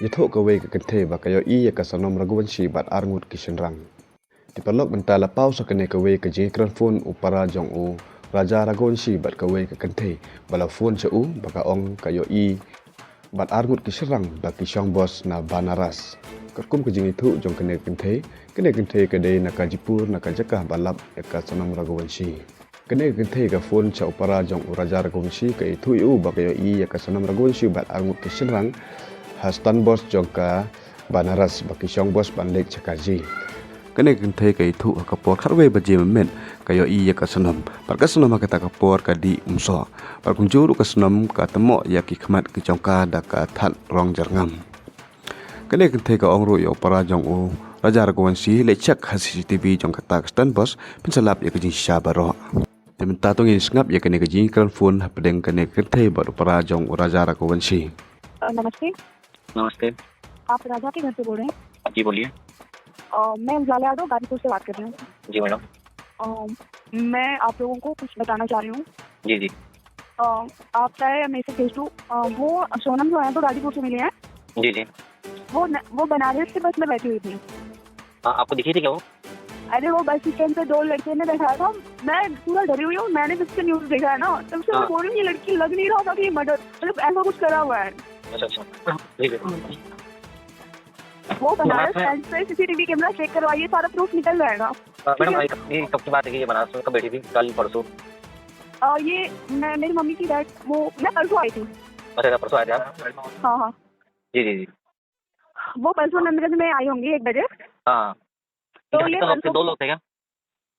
Yathok kaway ka kante ba kayo iya ka sanom Raghuvanshi bat arngut kishenrang. Tipalok bentala pau sa kane kaway ka jingkran phone upara jong u Raja Raghuvanshi bat kaway ka kante bala phone sa u baka ong kayo bat arngut kishenrang ba kishong bos na Banaras. Kerkum ka jingitu jong kane kante kade nakajipur nakajakah balap ka sanom Raghuvanshi. Kene kente ka phone sa upara jong u Raja Raghuvanshi ka itu u ba kayo iya ka sanom Raghuvanshi bat arngut kishenrang Hastan bos jongka Banaras baki syong bos banlek cakaji. Kene kente ka itu kapor kharwe baje men kayo iya ka sanam. Par ka sanam ka kapor ka di umso. Par kunjuru ka sanam ka temo ya ki khmat ki jongka da ka that rong jarngam. Kene kente ka ongru yo para jong u Raja Raghuvanshi le chak ha CCTV jongka tak stan bos pensalap ya ka jing syabaro. Teminta tong ngap ya kene ka jing kran phone pedeng kene kente ba para jong u Raja Raghuvanshi. नमस्ते। नमस्ते। आप राजा के घर से बोल रहे हैं? जी बोलिए। मैं उजाला यादव गाजीपुर से बात कर रही हूँ। जी मैडम। मैं आप लोगों को कुछ बताना चाह रही हूँ। जी जी। आप चाहे मैं इसे भेज दूँ। वो सोनम जो है तो गाजीपुर से मिले हैं। जी जी। वो बनारस से बस में बैठी हुई थी। आपको दिखी थी क्या वो? अरे वो बस स्टैंड पे 2 लड़के ने बैठाया था। मैं पूरा डरी हुई हूँ। मैंने जिससे न्यूज देखा है ना तब से मैं बोल रही हूँ ये लड़की लग नहीं रहा था कि मर्डर मतलब ऐसा कुछ करा हुआ है। अच्छा अच्छा। ठीक है। वो बनारस स्टैंड से CCTV कैमरा चेक करवाइए, सारा प्रूफ निकल जाएगा। मैडम ये कब की बात है कि ये बनारस में कब बैठी थी? कल परसों? ये मेरी मम्मी की डेथ मैं परसों आई थी। अच्छा परसों आए थे आप? हाँ हाँ जी जी जी। वो परसों नंदगंज में आई होंगी 1 बजे। हाँ तो ये 2 लोग थे क्या?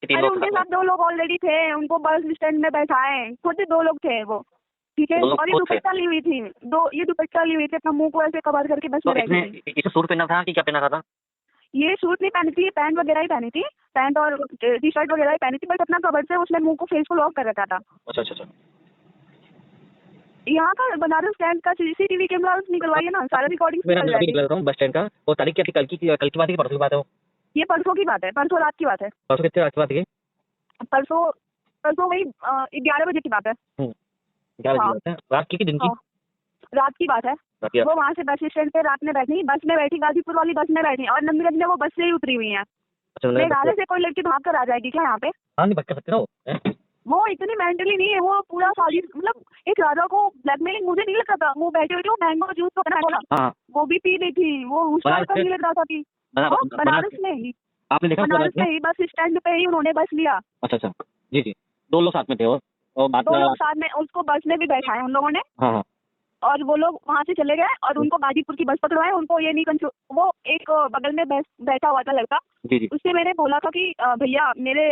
अरे उनके साथ 2 लोग ऑलरेडी थे। उनको बस स्टैंड में बैठाए खुद 2 लोग थे वो। ठीक है। और ये दुपट्टा ली हुई थी। ये दुपट्टा ली हुई थी अपना मुंह को ऐसे कवर करके बस में बैठी थी। इसे सूट पहना था कि क्या पहना था? ये सूट नहीं पहनी थी, पैंट वगैरह ही पहनी थी। पैंट और टी-शर्ट वगैरह ही पहनी थी बट अपना कवर से उसने मुंह को फेस को लॉक कर रखा था। अच्छा अच्छा अच्छा। यहाँ का बनारस स्टैंड का CCTV कैमरा निकलवाइए ना, सारा रिकॉर्डिंग निकल रहा हूँ बस स्टैंड का। वो तारीख क्या थी? कल की बात है कि परसों की बात है? वो ये परसों की बात है। परसों रात की बात है। परसों कितने रात की बात है? परसों वही 11 बजे की बात है। 11 बजे बात है। रात की दिन की? रात की बात है। वो वहाँ से बस स्टैंड पे रात में बैठी, बस में बैठी, गाजीपुर वाली बस में बैठी और नंदगंज में वो बस से ही उतरी हुई है। मेघालय से कोई लड़की भाग कर आ जाएगी क्या यहाँ पे? हाँ नहीं बच सकते ना वो इतनी मेंटली नहीं है। वो पूरा साजिश मतलब एक राजा को ब्लैकमेलिंग मुझे नहीं लगा था। वो बैठी हुई थी, वो मैंगो जूस तो बोला वो भी पी ली थी। वो उसका नहीं लग रहा था कि बनारस में ही आपने देखा? बनारस में ही बस स्टैंड पे ही उन्होंने बस लिया। अच्छा अच्छा। जी जी। 2 लोग साथ में थे और 2 लोग साथ में उसको बस में भी बैठाए उन लोगों ने। हाँ। और वो लोग वहाँ से चले गए और उनको गाजीपुर की बस पकड़वाए। उनको ये नहीं वो एक बगल में बैठा हुआ था लड़का। जी जी। उससे मैंने बोला था कि भैया मेरे